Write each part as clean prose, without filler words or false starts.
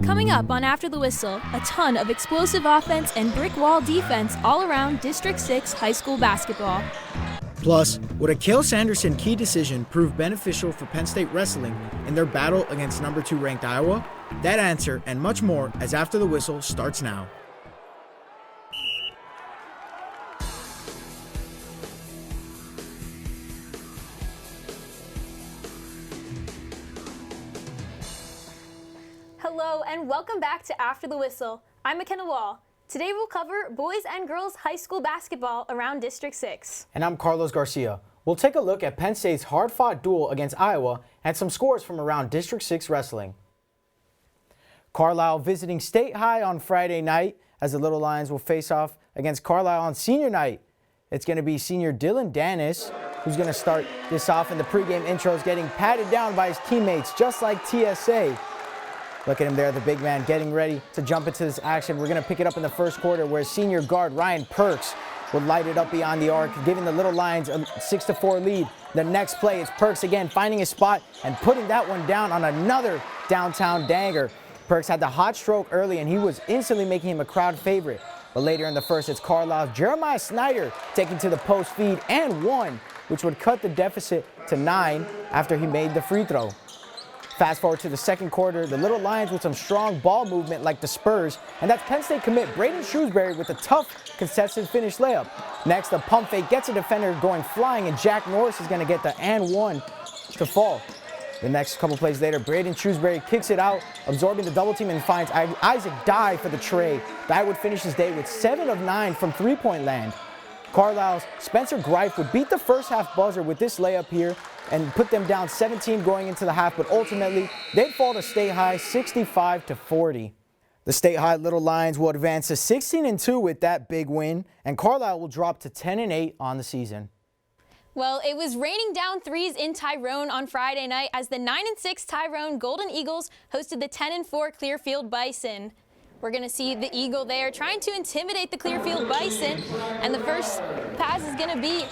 Coming up on After the Whistle, a ton of explosive offense and brick wall defense all around District 6 high school basketball. Plus, would a Cale Sanderson key decision prove beneficial for Penn State wrestling in their battle against number 2 ranked Iowa? That answer and much more as After the Whistle starts now. Hello and welcome back to After the Whistle. I'm McKenna Wall. Today we'll cover boys and girls high school basketball around District 6. And I'm Carlos Garcia. We'll take a look at Penn State's hard-fought duel against Iowa and some scores from around District 6 wrestling. Carlisle visiting State High on Friday night as the Little Lions will face off against Carlisle on senior night. It's going to be senior Dylan Dennis who's going to start this off in the pregame intros, getting patted down by his teammates just like TSA. Look at him there, the big man getting ready to jump into this action. We're going to pick it up in the first quarter where senior guard Ryan Perks would light it up beyond the arc, giving the Little Lions a 6-4 lead. The next play, it's Perks again finding his spot and putting that one down on another downtown danger. Perks had the hot stroke early and he was instantly making him a crowd favorite. But later in the first, it's Carlisle's Jeremiah Snyder taking to the post feed and one, which would cut the deficit to 9 after he made the free throw. Fast forward to the second quarter, the Little Lions with some strong ball movement like the Spurs, and that's Penn State commit Braden Shrewsbury with a tough contested finish layup. Next, the pump fake gets a defender going flying, and Jack Norris is going to get the and one to fall. The next couple plays later, Braden Shrewsbury kicks it out, absorbing the double team and finds Isaac Dye for the tray. Dye would finish his day with 7 of 9 from three-point land. Carlisle's Spencer Greif would beat the first half buzzer with this layup here and put them down 17 going into the half, but ultimately they'd fall to State High 65-40. The State High Little Lions will advance to 16-2 with that big win, and Carlisle will drop to 10-8 on the season. Well, it was raining down threes in Tyrone on Friday night as the 9-6 Tyrone Golden Eagles hosted the 10-4 Clearfield Bison. We're going to see the Eagle there trying to intimidate the Clearfield Bison, and the first pass is going to be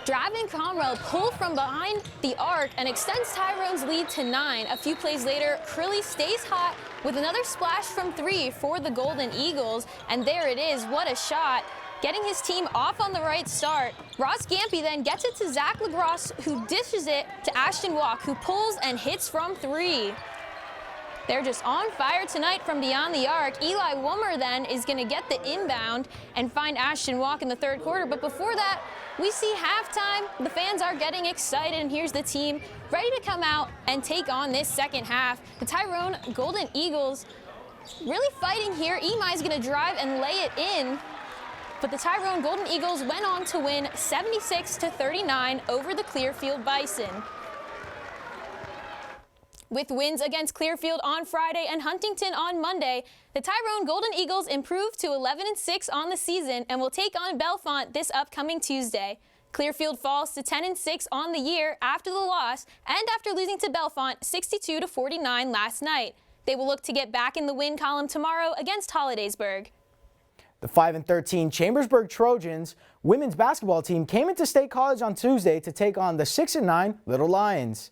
Draven Conwell pulled from behind the arc and extends Tyrone's lead to 9. A few plays later, Crilly stays hot with another splash from 3 for the Golden Eagles, and there it is. What a shot. Getting his team off on the right start. Ross Gampy then gets it to Zach LaGrosse, who dishes it to Ashton Walk, who pulls and hits from 3. They're just on fire tonight from beyond the arc. Eli Wummer then is going to get the inbound and find Ashton Walk in the third quarter. But before that, we see halftime. The fans are getting excited, and here's the team ready to come out and take on this second half. The Tyrone Golden Eagles really fighting here. Imai is going to drive and lay it in. But the Tyrone Golden Eagles went on to win 76-39 over the Clearfield Bison. With wins against Clearfield on Friday and Huntington on Monday, the Tyrone Golden Eagles improved to 11-6 on the season and will take on Bellefonte this upcoming Tuesday. Clearfield falls to 10-6 on the year after the loss and after losing to Bellefonte 62-49 last night. They will look to get back in the win column tomorrow against Hollidaysburg. The 5-13 Chambersburg Trojans women's basketball team came into State College on Tuesday to take on the 6-9 Little Lions.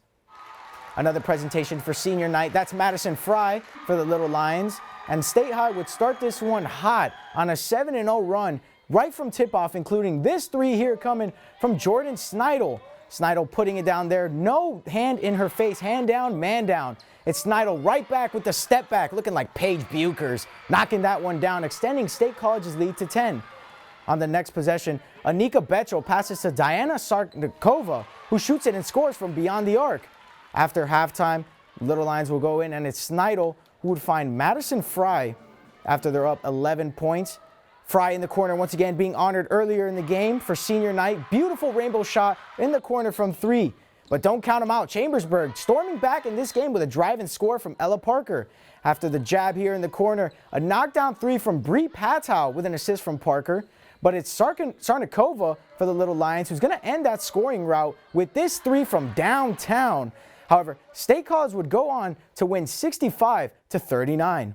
Another presentation for senior night. That's Madison Fry for the Little Lions. And State High would start this one hot on a 7-0 run right from tip-off, including this three here coming from Jordan Sneidel. Sneidel putting it down there. No hand in her face. Hand down, man down. It's Sneidel right back with the step back, looking like Paige Buchers, knocking that one down, extending State College's lead to 10. On the next possession, Anika Betchel passes to Diana Sarknikova, who shoots it and scores from beyond the arc. After halftime, Little Lions will go in, and it's Sneidel who would find Madison Fry after they're up 11 points. Fry in the corner once again being honored earlier in the game for senior night. Beautiful rainbow shot in the corner from 3. But don't count them out. Chambersburg storming back in this game with a drive and score from Ella Parker. After the jab here in the corner, a knockdown 3 from Bree Patow with an assist from Parker. But it's Sarnikova for the Little Lions who's going to end that scoring route with this 3 from downtown. However, State College would go on to win 65-39.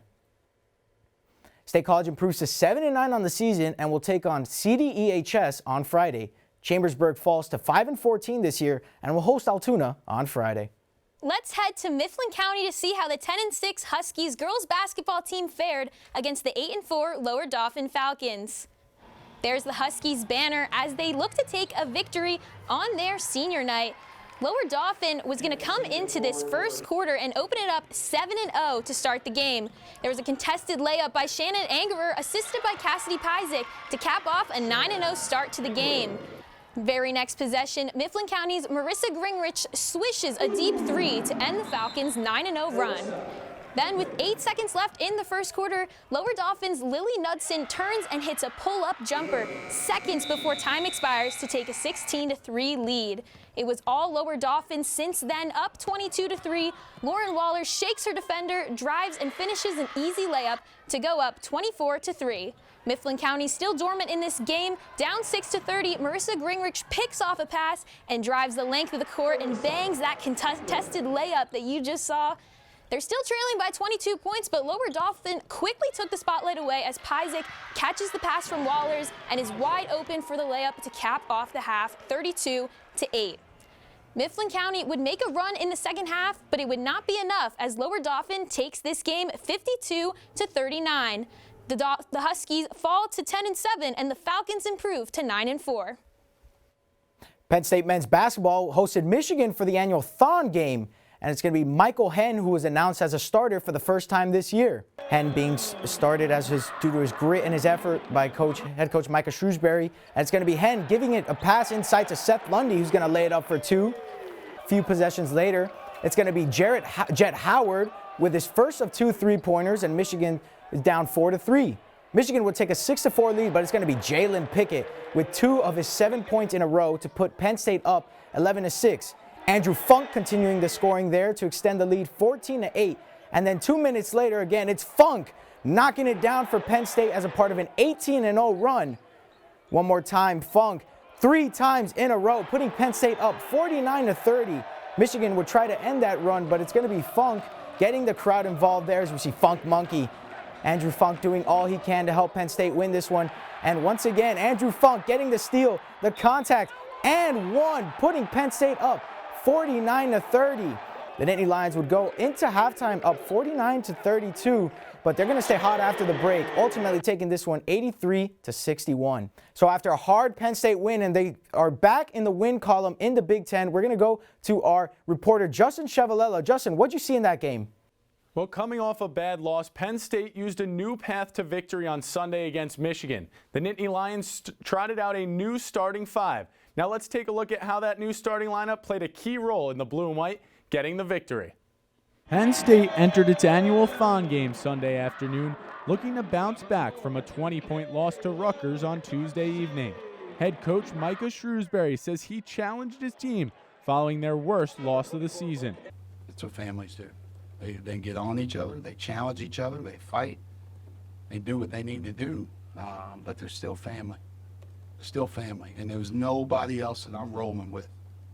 State College improves to 7-9 on the season and will take on CDEHS on Friday. Chambersburg falls to 5-14 this year and will host Altoona on Friday. Let's head to Mifflin County to see how the 10-6 Huskies girls basketball team fared against the 8-4 Lower Dauphin Falcons. There's the Huskies banner as they look to take a victory on their senior night. Lower Dauphin was going to come into this first quarter and open it up 7-0 to start the game. There was a contested layup by Shannon Angerer, assisted by Cassidy Pizik, to cap off a 9-0 start to the game. Very next possession, Mifflin County's Marissa Gringrich swishes a deep three to end the Falcons' 9-0 run. Then, with 8 seconds left in the first quarter, Lower Dauphin's Lily Knudsen turns and hits a pull-up jumper seconds before time expires to take a 16-3 lead. It was all Lower Dauphin since then, up 22-3. Lauren Waller shakes her defender, drives, and finishes an easy layup to go up 24-3. Mifflin County still dormant in this game, down 6-30. Marissa Gringrich picks off a pass and drives the length of the court and bangs that contested layup that you just saw. They're still trailing by 22 points, but Lower Dauphin quickly took the spotlight away as Pizik catches the pass from Wallers and is wide open for the layup to cap off the half, 32-8. Mifflin County would make a run in the second half, but it would not be enough as Lower Dauphin takes this game 52-39. The Huskies fall to 10-7, and the Falcons improve to 9-4. Penn State men's basketball hosted Michigan for the annual Thon game, and it's going to be Michael Henn who was announced as a starter for the first time this year. Henn being started due to his grit and his effort by head coach Micah Shrewsbury. And it's going to be Henn giving it a pass inside to Seth Lundy, who's going to lay it up for two. A few possessions later, it's going to be Jet Howard with his first of 2 3-pointers, and Michigan is down 4-3. Michigan would take a 6-4 lead, but it's going to be Jalen Pickett with 2 of his 7 points in a row to put Penn State up 11-6. Andrew Funk continuing the scoring there to extend the lead 14-8. And then 2 minutes later, again, it's Funk knocking it down for Penn State as a part of an 18-0 run. One more time, Funk 3 times in a row, putting Penn State up 49-30. Michigan would try to end that run, but it's going to be Funk getting the crowd involved there as we see Funk Monkey. Andrew Funk doing all he can to help Penn State win this one. And once again, Andrew Funk getting the steal, the contact, and one, putting Penn State up 49-30. The Nittany Lions would go into halftime up 49-32, but they're going to stay hot after the break, ultimately taking this one 83-61. So after a hard Penn State win, and they are back in the win column in the Big Ten, we're going to go to our reporter Justin Chevalella. Justin, what'd you see in that game? Well, coming off a bad loss, Penn State used a new path to victory on Sunday against Michigan. The Nittany Lions trotted out a new starting 5. Now let's take a look at how that new starting lineup played a key role in the blue and white getting the victory. Penn State entered its annual Thon game Sunday afternoon, looking to bounce back from a 20-point loss to Rutgers on Tuesday evening. Head coach Micah Shrewsbury says he challenged his team following their worst loss of the season. It's what families do. They get on each other, they challenge each other, they fight, they do what they need to do, but they're still family. They're still family, and there was nobody else that I'm rolling with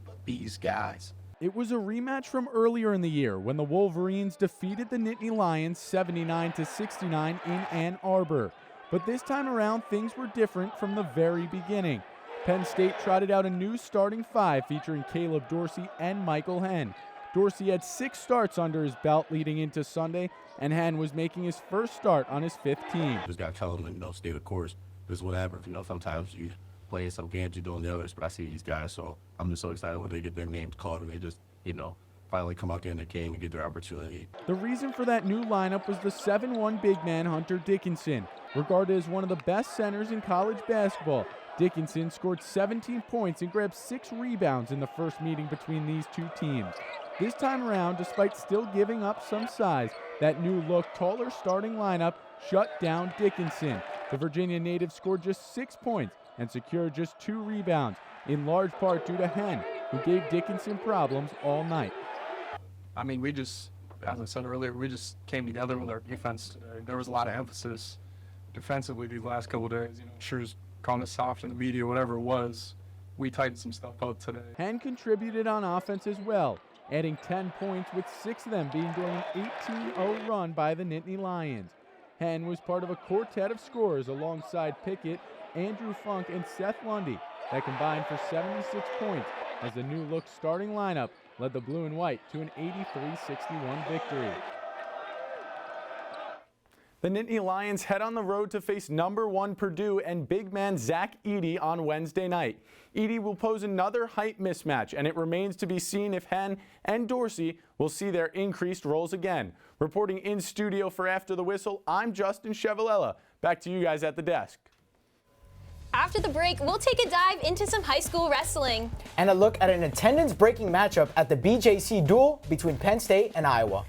but these guys. It was a rematch from earlier in the year when the Wolverines defeated the Nittany Lions 79-69 in Ann Arbor. But this time around, things were different from the very beginning. Penn State trotted out a new starting 5 featuring Caleb Dorsey and Michael Henn. Dorsey had 6 starts under his belt leading into Sunday, and Henn was making his first start on his 5th team. Just got to tell them, stay the course. Because whatever, sometimes you play some games, you're doing the others, but I see these guys, so I'm just so excited when they get their names called and they just, finally come out there in the game and get their opportunity. The reason for that new lineup was the 7'1" big man Hunter Dickinson. Regarded as one of the best centers in college basketball, Dickinson scored 17 points and grabbed 6 rebounds in the first meeting between these two teams. This time around, despite still giving up some size, that new look taller starting lineup shut down Dickinson. The Virginia native scored just 6 points and secured just 2 rebounds, in large part due to Henn, who gave Dickinson problems all night. I mean, we just, as I said earlier, we just came together with our defense today. There was a lot of emphasis defensively these last couple of days. Sure as calling us soft in the media, whatever it was, we tightened some stuff up today. Henn contributed on offense as well, adding 10 points, with 6 of them being during an 18-0 run by the Nittany Lions. Henn was part of a quartet of scorers alongside Pickett, Andrew Funk, and Seth Lundy, that combined for 76 points as the new-look starting lineup led the blue and white to an 83-61 victory. The Nittany Lions head on the road to face #1 Purdue and big man Zach Edey on Wednesday night. Edey will pose another height mismatch, and it remains to be seen if Henn and Dorsey will see their increased roles again. Reporting in studio for After the Whistle, I'm Justin Chevalella. Back to you guys at the desk. After the break, we'll take a dive into some high school wrestling. And a look at an attendance-breaking matchup at the BJC duel between Penn State and Iowa.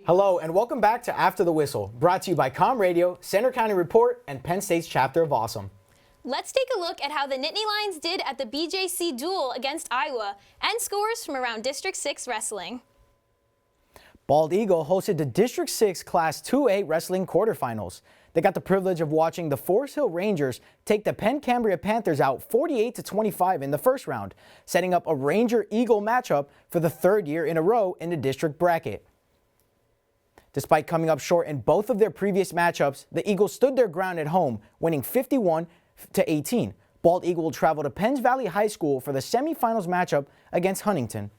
Hello and welcome back to After the Whistle, brought to you by Com Radio, Center County Report, and Penn State's chapter of Awesome. Let's take a look at how the Nittany Lions did at the BJC duel against Iowa and scores from around District 6 wrestling. Bald Eagle hosted the District 6 Class 2A wrestling quarterfinals. They got the privilege of watching the Forest Hill Rangers take the Penn Cambria Panthers out 48-25 in the first round, setting up a Ranger-Eagle matchup for the third year in a row in the district bracket. Despite coming up short in both of their previous matchups, the Eagles stood their ground at home, winning 51-18. Bald Eagle will travel to Penns Valley High School for the semifinals matchup against Huntington.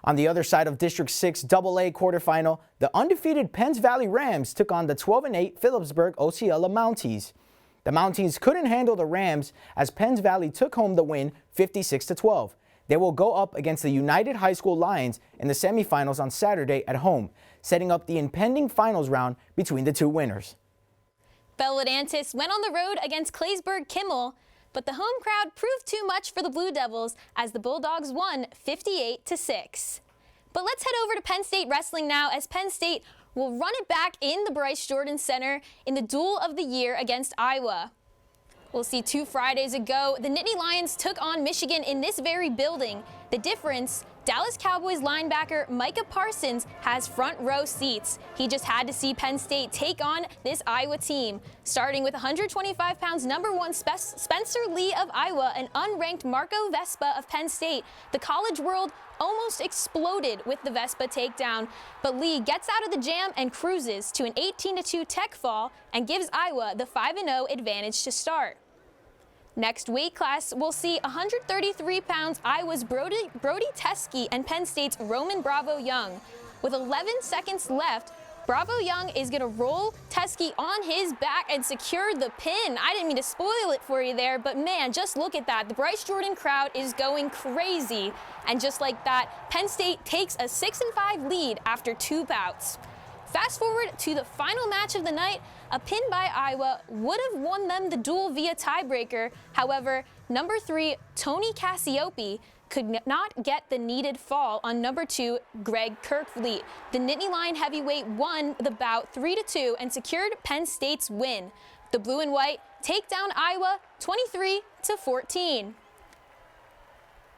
On the other side of District 6 AA quarterfinal, the undefeated Penns Valley Rams took on the 12-8 Phillipsburg Osceola Mounties. The Mounties couldn't handle the Rams as Penns Valley took home the win 56-12. They will go up against the United High School Lions in the semifinals on Saturday at home, setting up the impending finals round between the two winners. Bell Atlantis went on the road against Claysburg Kimmel, but the home crowd proved too much for the Blue Devils as the Bulldogs won 58-6. But let's head over to Penn State wrestling now as Penn State will run it back in the Bryce Jordan Center in the duel of the year against Iowa. We'll see 2 Fridays ago, the Nittany Lions took on Michigan in this very building. The difference, Dallas Cowboys linebacker Micah Parsons has front row seats. He just had to see Penn State take on this Iowa team. Starting with 125 pounds #1 Spencer Lee of Iowa and unranked Marco Vespa of Penn State. The college world almost exploded with the Vespa takedown, but Lee gets out of the jam and cruises to an 18-2 tech fall and gives Iowa the 5-0 advantage to start. Next weight class, we'll see 133 pounds Iowa's Brody Teske and Penn State's Roman Bravo Young. With 11 seconds left, Bravo Young is going to roll Teske on his back and secure the pin. I didn't mean to spoil it for you there, but man, just look at that. The Bryce Jordan crowd is going crazy. And just like that, Penn State takes a 6-5 lead after 2 bouts. Fast forward to the final match of the night, a pin by Iowa would have won them the duel via tiebreaker. However, #3 Tony Cassiope could not get the needed fall on #2 Greg Kirkfleet. The Nittany Lion heavyweight won the bout 3-2 and secured Penn State's win. The blue and white take down Iowa 23-14.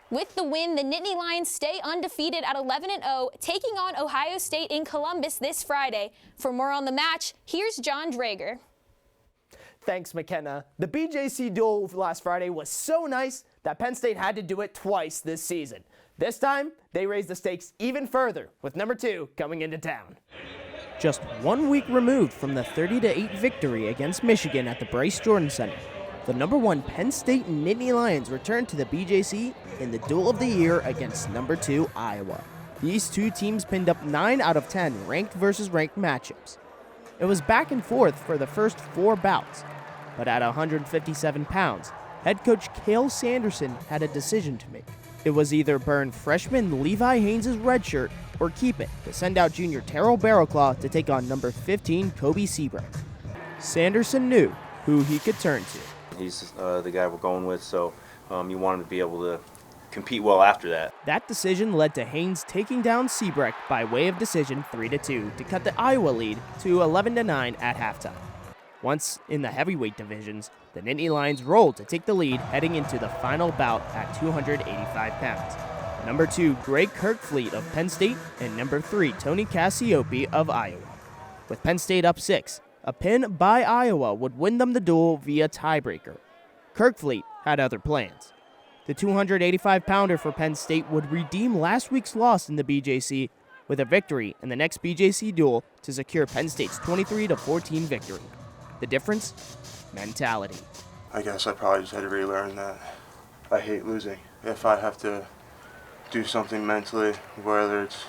With the win, the Nittany Lions stay undefeated at 11-0, taking on Ohio State in Columbus this Friday. For more on the match, here's John Drager. Thanks, McKenna. The BJC duel last Friday was so nice that Penn State had to do it twice this season. This time, they raised the stakes even further, with #2 coming into town. Just 1 week removed from the 30-8 victory against Michigan at the Bryce Jordan Center, the #1 Penn State Nittany Lions returned to the BJC in the duel of the year against #2 Iowa. These two teams pinned up 9 out of 10 ranked versus ranked matchups. It was back and forth for the first 4 bouts, but at 157 pounds, head coach Cale Sanderson had a decision to make. It was either burn freshman Levi Haynes' red shirt or keep it to send out junior Terrell Barrowclaw to take on #15 Kobe Seabrook. Sanderson knew who he could turn to. He's the guy we're going with, so you want him to be able to compete well after that. That decision led to Haynes taking down Seabrecht by way of decision 3-2 to cut the Iowa lead to 11-9 at halftime. Once in the heavyweight divisions, the Nittany Lions rolled to take the lead heading into the final bout at 285 pounds. Number 2, Greg Kirkfleet of Penn State, and number 3, Tony Cassiope of Iowa. With Penn State up 6, a pin by Iowa would win them the duel via tiebreaker. Kirkfleet had other plans. The 285-pounder for Penn State would redeem last week's loss in the BJC with a victory in the next BJC duel to secure Penn State's 23-14 victory. The difference? Mentality. I guess I probably just had to relearn that I hate losing. If I have to do something mentally, whether it's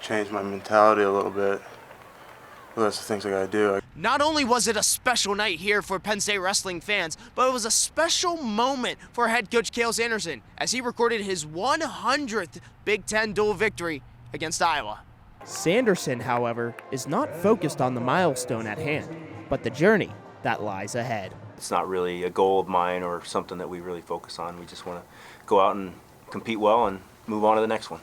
change my mentality a little bit, well, that's the things I gotta do. Not only was it a special night here for Penn State wrestling fans, but it was a special moment for head coach Cale Sanderson as he recorded his 100th Big Ten dual victory against Iowa. Sanderson, however, is not focused on the milestone at hand, but the journey that lies ahead. It's not really a goal of mine or something that we really focus on. We just want to go out and compete well and move on to the next one.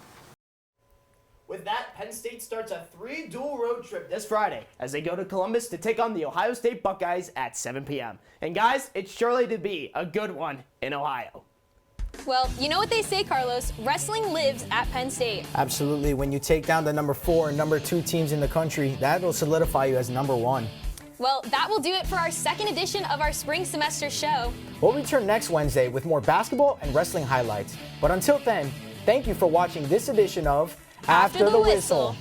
With that, Penn State starts a 3-duel road trip this Friday as they go to Columbus to take on the Ohio State Buckeyes at 7 p.m. And guys, it's surely to be a good one in Ohio. Well, you know what they say, Carlos, wrestling lives at Penn State. Absolutely. When you take down the number 4 and number 2 teams in the country, that will solidify you as number 1. Well, that will do it for our second edition of our spring semester show. We'll return next Wednesday with more basketball and wrestling highlights. But until then, thank you for watching this edition of After the Whistle.